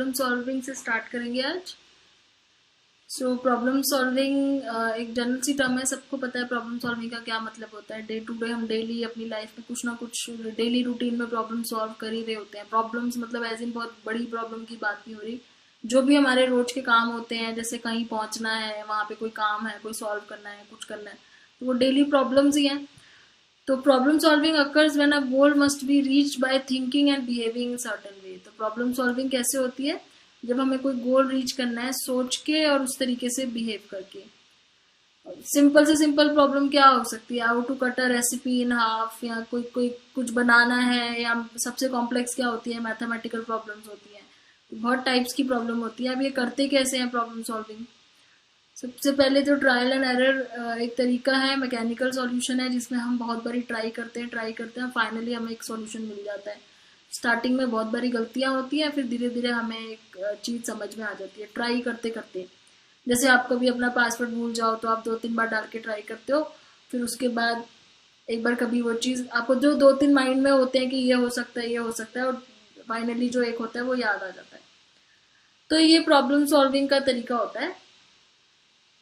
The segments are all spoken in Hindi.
प्रॉब्लम सॉल्विंग से स्टार्ट करेंगे आज। सो प्रॉब्लम सॉल्विंग एक जनरल सी टर्म है, सबको पता है प्रॉब्लम सॉल्विंग का क्या मतलब होता है। डे टू डे हम डेली अपनी लाइफ में कुछ ना कुछ डेली रूटीन में प्रॉब्लम सॉल्व कर ही रहे होते हैं। प्रॉब्लम्स मतलब एज इन बहुत बड़ी प्रॉब्लम की बात नहीं हो रही, जो भी हमारे रोज के काम होते हैं, जैसे कहीं पहुंचना है, वहां पे कोई काम है, कोई सॉल्व करना है, कुछ करना है, तो वो डेली प्रॉब्लम्स ही हैं। तो problem solving occurs when a goal must be reached by thinking and behaving in certain way. तो प्रॉब्लम सॉल्विंग कैसे होती है? जब हमें कोई गोल रीच करना है सोच के और उस तरीके से बिहेव करके। सिंपल से सिंपल प्रॉब्लम क्या हो सकती है? How to cut a recipe in half, या कोई कोई कुछ बनाना है, या सबसे कॉम्प्लेक्स क्या होती है? मैथमेटिकल प्रॉब्लम्स होती हैं। बहुत टाइप्स की प्रॉब्लम होती है। अब ये करते कैसे हैं प्रॉब्लम सॉल्विंग? सबसे पहले जो ट्रायल एंड एरर एक तरीका है, मैकेनिकल सॉल्यूशन है, जिसमें हम बहुत बारी ट्राई करते हैं, फाइनली हमें एक सॉल्यूशन मिल जाता है। स्टार्टिंग में बहुत बारी गलतियां होती हैं, फिर धीरे धीरे हमें एक चीज समझ में आ जाती है ट्राई करते करते। जैसे आप कभी अपना पासवर्ड भूल जाओ तो आप 2-3 बार डाल के ट्राई करते हो, फिर उसके बाद एक बार कभी वो चीज आपको जो 2-3 माइंड में होते हैं कि ये हो सकता है, ये हो सकता है, और फाइनली जो एक होता है वो याद आ जाता है। तो ये प्रॉब्लम सॉल्विंग का तरीका होता है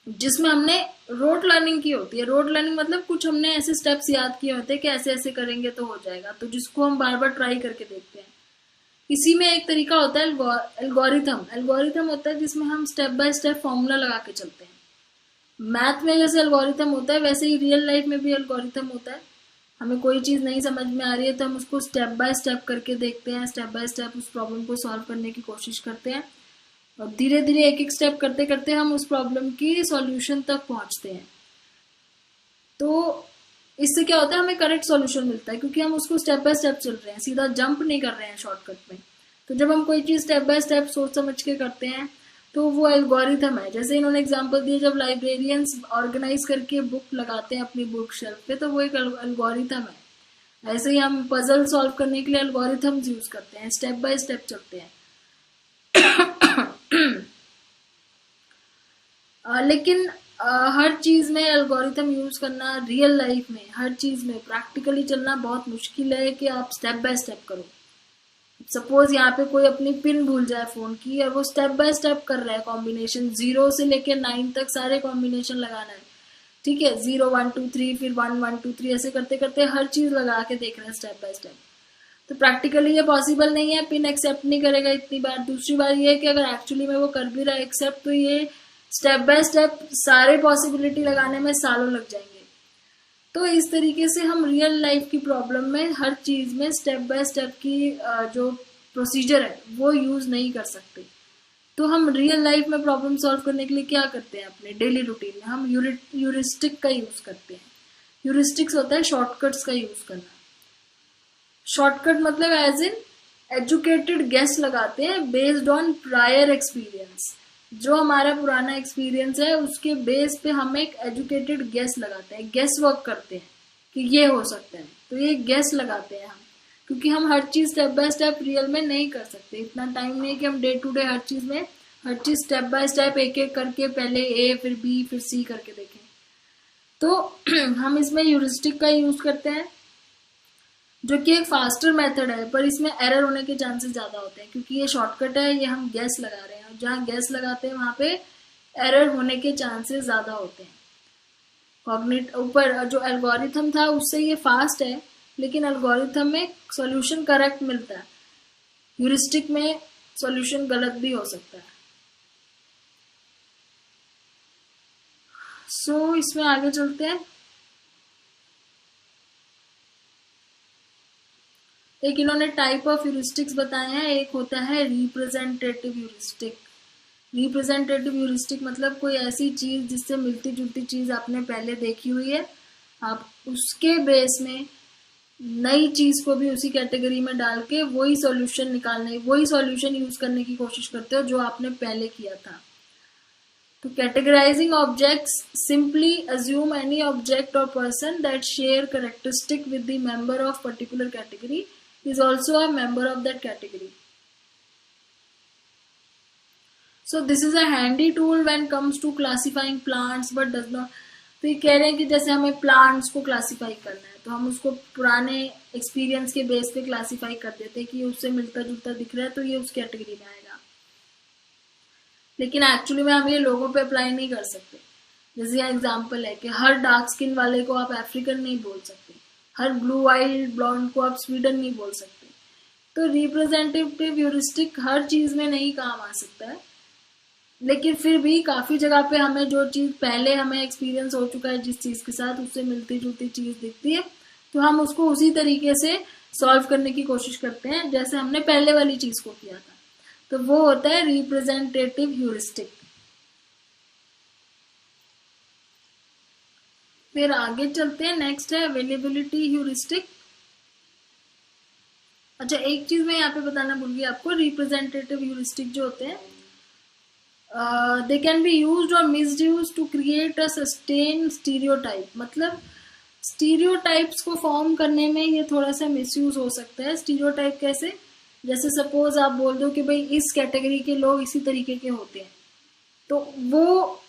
जिसमें हमने रोड लर्निंग की होती है। रोड लर्निंग मतलब कुछ हमने ऐसे स्टेप्स याद किए होते हैं कि ऐसे ऐसे करेंगे तो हो जाएगा, तो जिसको हम बार बार ट्राई करके देखते हैं। इसी में एक तरीका होता है एल्गोरिथम। एल्गोरिथम होता है जिसमें हम स्टेप बाय स्टेप फॉर्मूला लगा के चलते हैं। मैथ में जैसे एल्गोरिथम होता है, वैसे ही रियल लाइफ में भी एल्गोरिथम होता है। हमें कोई चीज नहीं समझ में आ रही है तो हम उसको स्टेप बाय स्टेप करके देखते हैं, स्टेप बाय स्टेप उस प्रॉब्लम को सॉल्व करने की कोशिश करते हैं, और धीरे धीरे एक एक स्टेप करते करते हम उस प्रॉब्लम की सॉल्यूशन तक पहुंचते हैं। तो इससे क्या होता है? हमें करेक्ट सॉल्यूशन मिलता है, क्योंकि हम उसको स्टेप बाय स्टेप चल रहे हैं, सीधा जंप नहीं कर रहे हैं शॉर्टकट में। तो जब हम कोई चीज स्टेप बाय स्टेप सोच समझ के करते हैं तो वो एल्गोरिथम है। जैसे इन्होंने एग्जांपल दिए, जब लाइब्रेरियंस ऑर्गेनाइज करके बुक लगाते हैं अपनी बुक शेल्फ पे, तो वो एक एल्गोरिथम है। ऐसे ही हम पजल सॉल्व करने के लिए एल्गोरिथम्स यूज करते हैं, स्टेप बाय स्टेप चलते हैं। लेकिन हर चीज में एल्गोरिथम यूज करना, रियल लाइफ में हर चीज में प्रैक्टिकली चलना बहुत मुश्किल है कि आप स्टेप बाय स्टेप करो। सपोज यहाँ पे कोई अपनी पिन भूल जाए फोन की, और वो स्टेप बाय स्टेप कर रहा है कॉम्बिनेशन, 0 से लेके 9 तक सारे कॉम्बिनेशन लगाना है, ठीक है, 0 1 2 3, फिर 1 1 2 3, ऐसे करते करते हर चीज लगा के देख रहे हैं स्टेप बाय स्टेप। तो प्रैक्टिकली ये पॉसिबल नहीं है, पिन एक्सेप्ट नहीं करेगा इतनी बार। दूसरी बात ये है कि अगर एक्चुअली में वो कर भी रहा है एक्सेप्ट, तो ये स्टेप बाय स्टेप सारे पॉसिबिलिटी लगाने में सालों लग जाएंगे। तो इस तरीके से हम रियल लाइफ की प्रॉब्लम में हर चीज में स्टेप बाय स्टेप की जो प्रोसीजर है वो यूज नहीं कर सकते। तो हम रियल लाइफ में प्रॉब्लम सॉल्व करने के लिए क्या करते हैं? अपने डेली रूटीन में हम यूरिस्टिक का यूज करते हैं। यूरिस्टिक्स होता है शॉर्टकट्स का यूज करना। शॉर्टकट मतलब एज इन एजुकेटेड गेस लगाते हैं बेस्ड ऑन प्रायर एक्सपीरियंस। जो हमारा पुराना एक्सपीरियंस है उसके बेस पे हम एक एजुकेटेड गेस लगाते हैं, गेस वर्क करते हैं कि ये हो सकता है, तो ये गेस लगाते हैं हम, क्योंकि हम हर चीज स्टेप बाय स्टेप रियल में नहीं कर सकते। इतना टाइम नहीं कि हम डे टू डे हर चीज स्टेप बाय स्टेप एक एक करके पहले ए फिर बी फिर सी करके देखें। तो हम इसमें ह्यूरिस्टिक का यूज करते हैं, जो कि एक फास्टर मेथड है, पर इसमें एरर होने के चांसेस ज्यादा होते हैं, क्योंकि ये शॉर्टकट है, ये हम गैस लगा रहे हैं, और जहाँ गैस लगाते हैं वहां पे एरर होने के चांसेस ज्यादा होते हैं। कॉग्निट ऊपर जो एल्गोरिथम था उससे ये फास्ट है, लेकिन एल्गोरिथम में सॉल्यूशन करेक्ट मिलता है, ह्यूरिस्टिक में सॉल्यूशन गलत भी हो सकता है। सो इसमें आगे चलते हैं। एक इन्होंने टाइप ऑफ ह्यूरिस्टिक्स बताए हैं। एक होता है रिप्रेजेंटेटिव ह्यूरिस्टिक। रिप्रेजेंटेटिव ह्यूरिस्टिक मतलब कोई ऐसी चीज जिससे मिलती जुलती चीज आपने पहले देखी हुई है, आप उसके बेस में नई चीज को भी उसी कैटेगरी में डाल के वही सॉल्यूशन यूज करने की कोशिश करते हो जो आपने पहले किया था। तो categorising objects simply assume any object or person that share characteristic with the member of particular category is also a member of that category. So this is a handy tool when comes to classifying plants but does not. तो ये कह रहे हैं कि जैसे हमें प्लांट्स को क्लासीफाई करना है तो हम उसको पुराने एक्सपीरियंस के बेस पे क्लासीफाई कर देते हैं कि उससे मिलता जुलता दिख रहा है तो ये उस कैटेगरी में आएगा। लेकिन एक्चुअली में हम ये लोगों पे अप्लाई नहीं कर सकते। जैसे यहाँ एग्जाम्पल है कि हर डार्क स्किन वाले को आप अफ्रीकन नहीं बोल सकते, हर ब्लू आइड ब्लॉन्ड को आप स्वीडन नहीं बोल सकते। तो रिप्रेजेंटेटिव ह्यूरिस्टिक हर चीज में नहीं काम आ सकता है, लेकिन फिर भी काफी जगह पे हमें जो चीज पहले हमें एक्सपीरियंस हो चुका है जिस चीज के साथ, उससे मिलती जुलती चीज दिखती है, तो हम उसको उसी तरीके से सॉल्व करने की कोशिश करते हैं जैसे हमने पहले वाली चीज को किया था। तो वो होता है रिप्रेजेंटेटिव ह्यूरिस्टिक। फिर आगे चलते हैं, नेक्स्ट है अवेलेबिलिटी ह्यूरिस्टिक। अच्छा, एक चीज मैं यहाँ पे बताना भूल गई आपको, रिप्रेजेंटेटिव ह्यूरिस्टिक जो होते हैं दे कैन बी यूज्ड और misused to create a sustain stereotype. मतलब स्टीरियोटाइप्स को फॉर्म करने में ये थोड़ा सा मिसयूज हो सकता है। स्टीरियोटाइप कैसे? जैसे सपोज आप बोल दो कि भाई इस कैटेगरी के लोग इसी तरीके के होते हैं, तो वो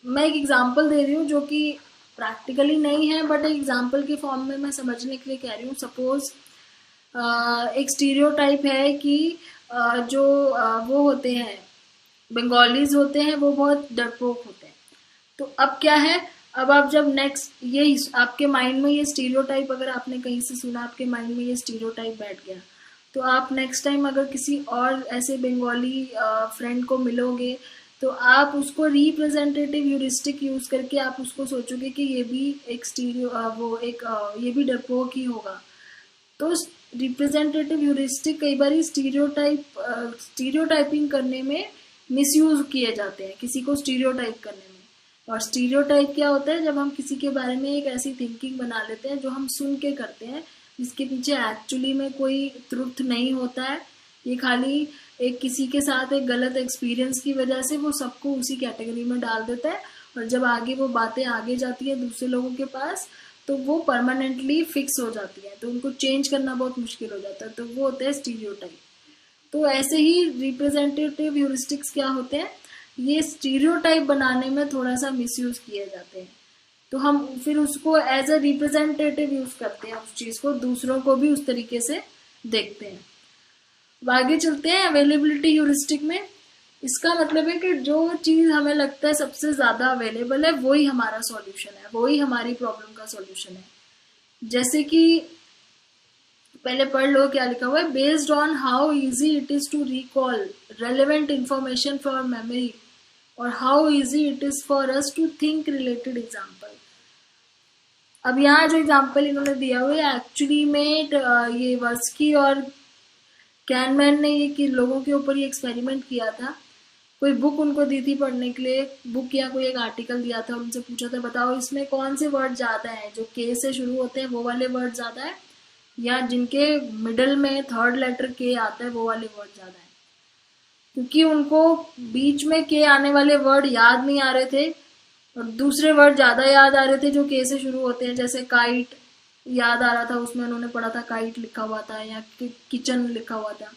मैं एक एग्जांपल दे रही हूँ जो कि प्रैक्टिकली नहीं है, बट एक एग्जांपल के फॉर्म में मैं समझने के लिए कह रही हूँ। सपोज एक स्टीरियोटाइप है कि जो वो होते हैं बंगालीज होते हैं वो बहुत डरपोक होते हैं। तो अब क्या है, अब आप जब नेक्स्ट ये आपके माइंड में ये स्टीरियोटाइप, अगर आपने कहीं से सुना, आपके माइंड में ये स्टीरियोटाइप बैठ गया, तो आप नेक्स्ट टाइम अगर किसी और ऐसे बंगाली फ्रेंड को मिलोगे तो आप उसको रिप्रेजेंटेटिव ह्यूरिस्टिक यूज करके आप उसको सोचोगे कि ये भी एक ये भी डरपोक ही होगा। तो रिप्रेजेंटेटिव ह्यूरिस्टिक कई बार स्टीरियोटाइपिंग करने में मिसयूज किए जाते हैं, किसी को स्टीरियोटाइप करने में। और स्टीरियोटाइप क्या होता है? जब हम किसी के बारे में एक ऐसी थिंकिंग बना लेते हैं जो हम सुन के करते हैं, जिसके पीछे एक्चुअली में कोई ट्रुथ नहीं होता है, ये खाली एक किसी के साथ एक गलत एक्सपीरियंस की वजह से वो सबको उसी कैटेगरी में डाल देता है, और जब आगे वो बातें आगे जाती है दूसरे लोगों के पास तो वो परमानेंटली फिक्स हो जाती है, तो उनको चेंज करना बहुत मुश्किल हो जाता है। तो वो होता है स्टीरियोटाइप। तो ऐसे ही रिप्रेजेंटेटिव ह्यूरिस्टिक्स क्या होते हैं, ये स्टीरियोटाइप बनाने में थोड़ा सा मिसयूज किए जाते हैं। तो हम फिर उसको एज अ रिप्रेजेंटेटिव यूज करते हैं, उस चीज को दूसरों को भी उस तरीके से देखते हैं। अब आगे चलते हैं अवेलेबिलिटी ह्यूरिस्टिक में। इसका मतलब है कि जो चीज हमें लगता है सबसे ज्यादा अवेलेबल है वही हमारा सॉल्यूशन है, वही हमारी प्रॉब्लम का सॉल्यूशन है। जैसे कि पहले पढ़ लो क्या लिखा हुआ है, based on how easy it is to recall relevant information for memory और how easy it is for us to think related example. अब यहाँ जो एग्जाम्पल इन्होंने दिया हुआ है एक्चुअली में ये वर्स्की और कैनमैन ने ये कि लोगों के ऊपर ये एक्सपेरिमेंट किया था। कोई बुक उनको दी थी पढ़ने के लिए, बुक या कोई एक आर्टिकल दिया था, उनसे पूछा था बताओ इसमें कौन से वर्ड ज्यादा हैं, जो के से शुरू होते हैं वो वाले वर्ड ज्यादा है या जिनके मिडल में थर्ड लेटर के आता है वो वाले वर्ड ज्यादा है। क्योंकि उनको बीच में के आने वाले वर्ड याद नहीं आ रहे थे और दूसरे वर्ड ज्यादा याद आ रहे थे जो के से शुरू होते हैं। जैसे काइट याद आ रहा था, उसमें उन्होंने पढ़ा था काइट लिखा हुआ था या किचन लिखा हुआ था।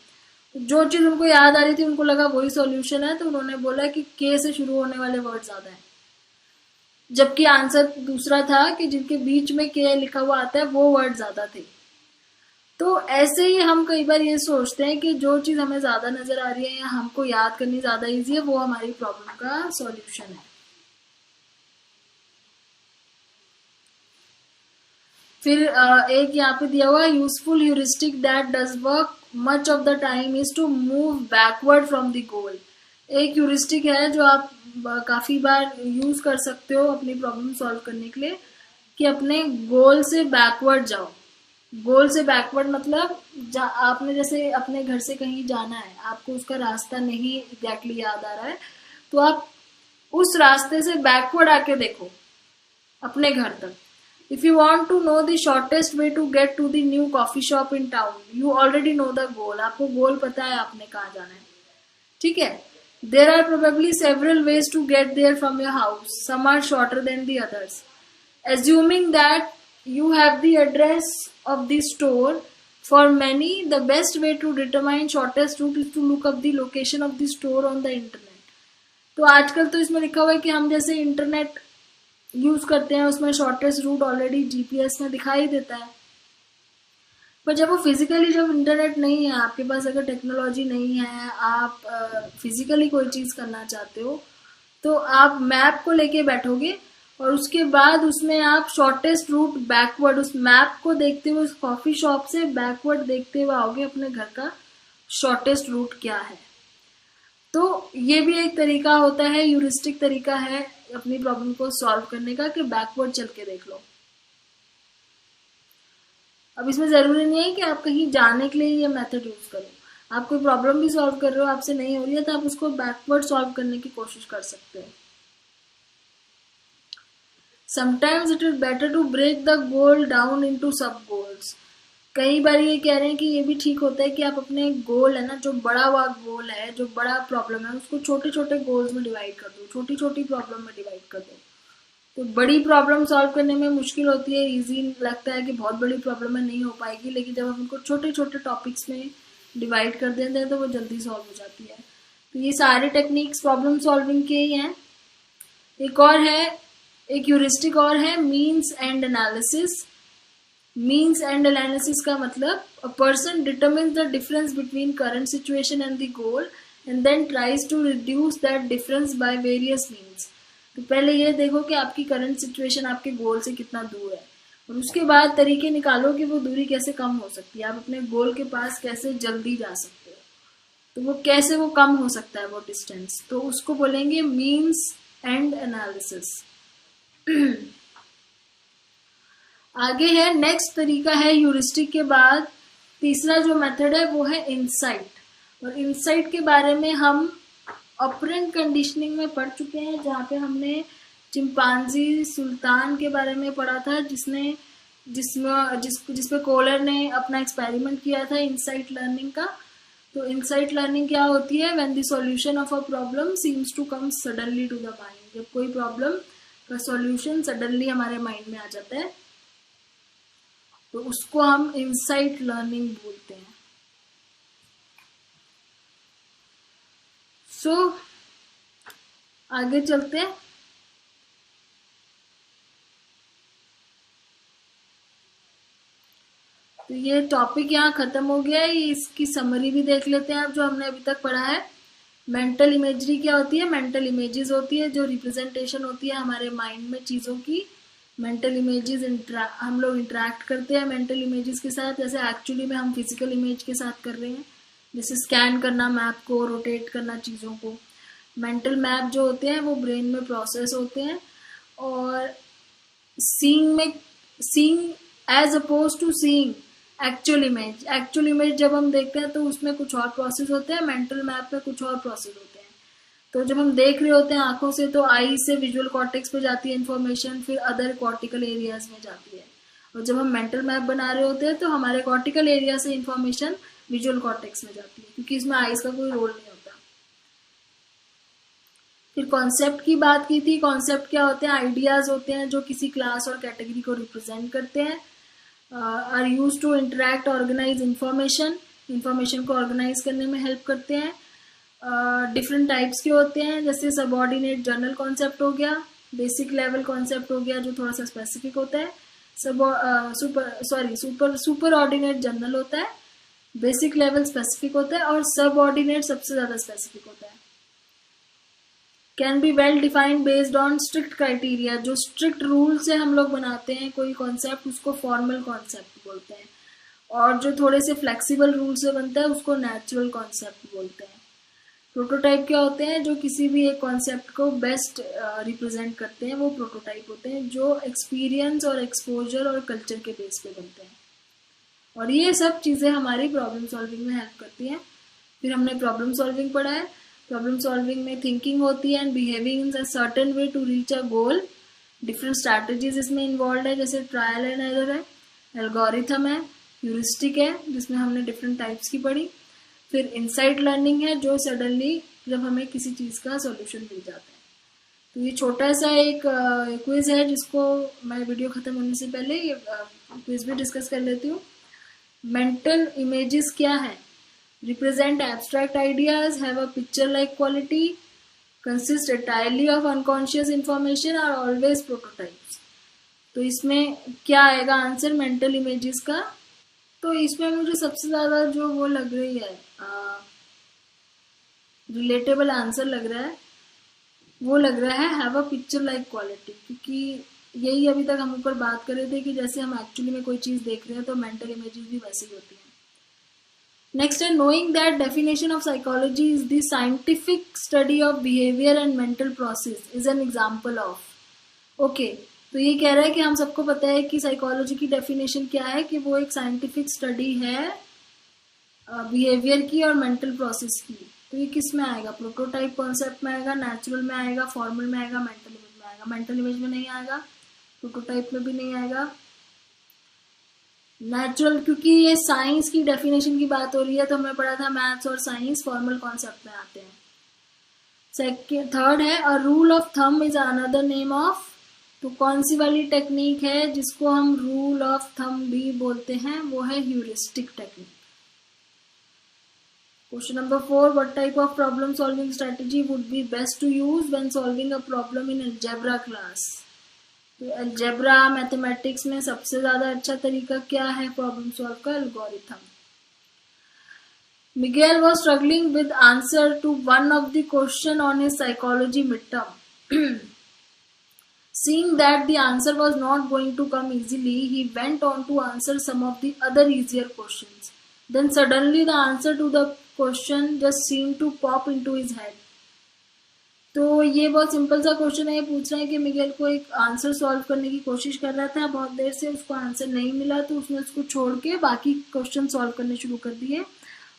जो चीज उनको याद आ रही थी उनको लगा वही सॉल्यूशन है, तो उन्होंने बोला कि के से शुरू होने वाले वर्ड ज्यादा है, जबकि आंसर दूसरा था कि जिनके बीच में के लिखा हुआ आता है वो वर्ड ज्यादा थे। तो ऐसे ही हम कई बार ये सोचते हैं कि जो चीज हमें ज्यादा नजर आ रही है या हमको याद करनी ज्यादा इजी है वो हमारी प्रॉब्लम का सॉल्यूशन है। फिर एक यहाँ पे दिया हुआ है useful heuristic that does work much of the time is to move backward from the goal. एक ह्यूरिस्टिक है जो आप काफी बार यूज कर सकते हो अपनी प्रॉब्लम सॉल्व करने के लिए, कि अपने गोल से बैकवर्ड जाओ। गोल से बैकवर्ड मतलब आपने जैसे अपने घर से कहीं जाना है, आपको उसका रास्ता नहीं एग्जैक्टली याद आ रहा है, तो आप उस रास्ते से बैकवर्ड आके देखो अपने घर तक। If you want to know the shortest way to get to the new coffee shop in town, you already know the goal. आपको गोल पता है आपने कहाँ जाना है, ठीक है। There are probably several ways to get there from your house. Some are shorter than the others. Assuming that you have the address of the store, for many the best way to determine shortest route is to look up the location of the store on the internet. तो आजकल तो इसमें लिखा हुआ है कि हम जैसे इंटरनेट यूज करते हैं उसमें शॉर्टेस्ट रूट ऑलरेडी जीपीएस में दिखाई देता है। पर जब वो फिजिकली, जब इंटरनेट नहीं है आपके पास, अगर टेक्नोलॉजी नहीं है, आप फिजिकली कोई चीज करना चाहते हो, तो आप मैप को लेके बैठोगे और उसके बाद उसमें आप शॉर्टेस्ट रूट बैकवर्ड, उस मैप को देखते हुए, उस कॉफी शॉप से बैकवर्ड देखते हुए आओगे अपने घर का शॉर्टेस्ट रूट क्या है। तो ये भी एक तरीका होता है, यूरिस्टिक तरीका है अपनी प्रॉब्लम को सॉल्व करने का, कि बैकवर्ड चल के देख लो। अब इसमें जरूरी नहीं है कि आप कहीं जाने के लिए ये मेथड यूज करो। आप कोई प्रॉब्लम भी सॉल्व कर रहे हो, आपसे नहीं हो रही है, तो आप उसको बैकवर्ड सॉल्व करने की कोशिश कर सकते हो। Sometimes it is better to break the goal down into sub goals. कई बार ये कह रहे हैं कि ये भी ठीक होता है कि आप अपने गोल है ना, जो बड़ा हुआ गोल है, जो बड़ा प्रॉब्लम है, उसको छोटे छोटे गोल्स में डिवाइड कर दो, छोटी छोटी प्रॉब्लम में डिवाइड कर दो। तो बड़ी प्रॉब्लम सॉल्व करने में मुश्किल होती है, इजी लगता है कि बहुत बड़ी प्रॉब्लम है, नहीं हो पाएगी, लेकिन जब हम उनको छोटे छोटे टॉपिक्स में डिवाइड कर देते हैं तो वो जल्दी सॉल्व हो जाती है। तो ये सारे टेक्निक्स प्रॉब्लम सॉल्विंग के ही हैं। एक और है, एक ह्यूरिस्टिक और है, means end analysis. Means end analysis का मतलब, a person determines the difference between current situation and the goal and then tries to reduce that difference by various means. तो पहले ये देखो कि आपकी करंट सिचुएशन आपके गोल से कितना दूर है, और उसके बाद तरीके निकालो कि वो दूरी कैसे कम हो सकती है, आप अपने गोल के पास कैसे जल्दी जा सकते हो, तो वो कैसे वो कम हो सकता है वो डिस्टेंस, तो उसको बोलेंगे मीन्स एंड एनालिसिस। आगे है, नेक्स्ट तरीका है ह्यूरिस्टिक के बाद तीसरा जो मेथड है वो है इंसाइट। और इंसाइट के बारे में हम ऑपरेंट कंडीशनिंग में पढ़ चुके हैं, जहाँ पे हमने चिंपांजी सुल्तान के बारे में पढ़ा था, जिसपे कोलर ने अपना एक्सपेरिमेंट किया था इंसाइट लर्निंग का। तो इंसाइट लर्निंग क्या होती है? When the solution of a problem seems to come suddenly to the mind. जब कोई प्रॉब्लम का सॉल्यूशन सडनली हमारे माइंड में आ जाता है तो उसको हम इंसाइट लर्निंग बोलते हैं। सो आगे चलते हैं। तो ये टॉपिक यहाँ खत्म हो गया है, इसकी समरी भी देख लेते हैं आप जो हमने अभी तक पढ़ा है। मेंटल इमेजरी क्या होती है? मेंटल इमेजेस होती है जो रिप्रेजेंटेशन होती है हमारे माइंड में चीज़ों की। मेंटल इमेजेस हम लोग इंटरेक्ट करते हैं मेंटल इमेजेस के साथ, जैसे एक्चुअली में हम फिजिकल इमेज के साथ कर रहे हैं, जैसे स्कैन करना मैप को, रोटेट करना चीज़ों को। मेंटल मैप जो होते हैं वो ब्रेन में प्रोसेस होते हैं। और seeing as opposed to seeing actual image जब हम देखते हैं तो उसमें कुछ और प्रोसेस होते हैं, मेंटल मैप में कुछ और प्रोसेस होते हैं। तो जब हम देख रहे होते हैं आंखों से तो आई से विजुअल कॉर्टेक्स पे जाती है इन्फॉर्मेशन, फिर अदर कॉर्टिकल एरियाज में जाती है। और जब हम मेंटल मैप बना रहे होते हैं तो हमारे कॉर्टिकल एरिया से इन्फॉर्मेशन विजुअल कॉर्टेक्स में जाती है, क्योंकि इसमें आईज का कोई रोल नहीं होता। फिर कॉन्सेप्ट की बात की थी। कॉन्सेप्ट क्या होते हैं? आइडियाज होते हैं जो किसी क्लास और कैटेगरी को रिप्रेजेंट करते हैं। Are used to interact organize information को ऑर्गेनाइज करने में हेल्प करते हैं। डिफरेंट टाइप्स के होते हैं, जैसे सबऑर्डिनेट जनरल कॉन्सेप्ट हो गया, बेसिक लेवल कॉन्सेप्ट हो गया जो थोड़ा सा स्पेसिफिक होता है, सुपर ऑर्डिनेट जनरल होता है, बेसिक लेवल स्पेसिफिक होता है, और सब ऑर्डिनेट सबसे ज्यादा स्पेसिफिक होता है। Can be well defined based on strict criteria. जो स्ट्रिक्ट रूल से हम लोग बनाते हैं कोई कॉन्सेप्ट उसको फॉर्मल कॉन्सेप्ट बोलते हैं, और जो थोड़े से फ्लेक्सिबल रूल से बनता है उसको नेचुरल कॉन्सेप्ट बोलते हैं। प्रोटोटाइप क्या होते हैं? जो किसी भी एक कॉन्सेप्ट को बेस्ट रिप्रेजेंट करते हैं, वो प्रोटोटाइप होते हैं जो एक्सपीरियंस और एक्सपोजर और कल्चर के बेस पे बनते हैं। और ये सब चीज़ें हमारी प्रॉब्लम सॉल्विंग में हेल्प करती हैं। फिर हमने प्रॉब्लम सॉल्विंग पढ़ा है। प्रॉब्लम सॉल्विंग में थिंकिंग होती है and behaving in a certain way to reach a goal. Different strategies इसमें इन्वॉल्व है, जैसे ट्रायल एंड एरर है, एल्गोरिथम है, ह्यूरिस्टिक है जिसमें हमने डिफरेंट टाइप्स की पढ़ी। फिर इनसाइट लर्निंग है जो सडनली जब हमें किसी चीज़ का सॉल्यूशन मिल जाता है। तो ये छोटा सा एक क्विज है जिसको मैं वीडियो खत्म होने से पहले ये क्विज भी डिस्कस कर लेती हूँ। मेंटल इमेजेस क्या है? Represent abstract ideas, have a picture like quality, consist entirely of unconscious information, are always prototypes. तो इसमें क्या आएगा आंसर मेंटल इमेजेस का? तो इसमें मुझे सबसे ज़्यादा जो वो लग रही है रिलेटेबल आंसर लग रहा है, वो लग रहा है have a picture like quality, क्योंकि यही अभी तक हम ऊपर बात कर रहे थे कि जैसे हम एक्चुअली में कोई चीज़ देख रहे हैं तो मेंटल इमेजेस भी वैसी होती हैं। नेक्स्ट है knowing that definition of psychology is the scientific study of behaviour and mental process is an example of. Okay, तो ये कह रहा है कि हम सबको पता है कि साइकोलॉजी की डेफिनेशन क्या है, कि वो एक साइंटिफिक स्टडी है बिहेवियर की और मेंटल प्रोसेस की। तो ये किस में आएगा? प्रोटोटाइप कॉन्सेप्ट में आएगा, नेचुरल में आएगा, फॉर्मल में आएगा, मेंटल इमेज में आएगा। मेंटल इमेज में नहीं आएगा, प्रोटोटाइप में भी नहीं आएगा, नेचुरल, क्योंकि ये साइंस की डेफिनेशन की बात हो रही है तो हमने पढ़ा था मैथ्स और साइंस फॉर्मल कॉन्सेप्ट में आते हैं। सेकेंड, थर्ड है a rule of thumb is another name of. तो कौन सी वाली टेक्निक है जिसको हम रूल ऑफ थंब भी बोलते हैं? वो है heuristic technique. Question number 4, what type of problem solving strategy would be best to use when solving a problem in algebra class? तो algebra मैथमेटिक्स में सबसे ज्यादा अच्छा तरीका क्या है प्रॉब्लम सॉल्व का? Algorithm. Miguel was struggling with answer to one of the question on his psychology midterm. Seeing that the answer was not going to come easily, he went on to answer some of the other easier questions. Then suddenly the answer to the question just seemed to pop into his head. तो ये बहुत सिंपल सा क्वेश्चन है। ये पूछ रहा है कि मिगेल को एक आंसर सॉल्व करने की कोशिश कर रहा था, बहुत देर से उसको आंसर नहीं मिला, तो उसने उसको छोड़ के बाकी क्वेश्चन सॉल्व करने शुरू कर दिए,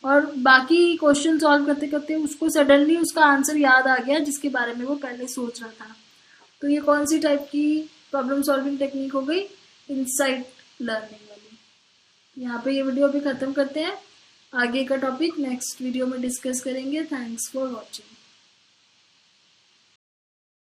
और बाकी क्वेश्चन सॉल्व करते करते उसको सडनली उसका आंसर याद आ गया जिसके बारे में वो पहले सोच रहा था। तो ये कौन सी टाइप की प्रॉब्लम सॉल्विंग टेक्निक हो गई? इनसाइट लर्निंग वाली। यहाँ पे ये वीडियो अभी खत्म करते हैं, आगे का टॉपिक नेक्स्ट वीडियो में डिस्कस करेंगे। Thanks for watching.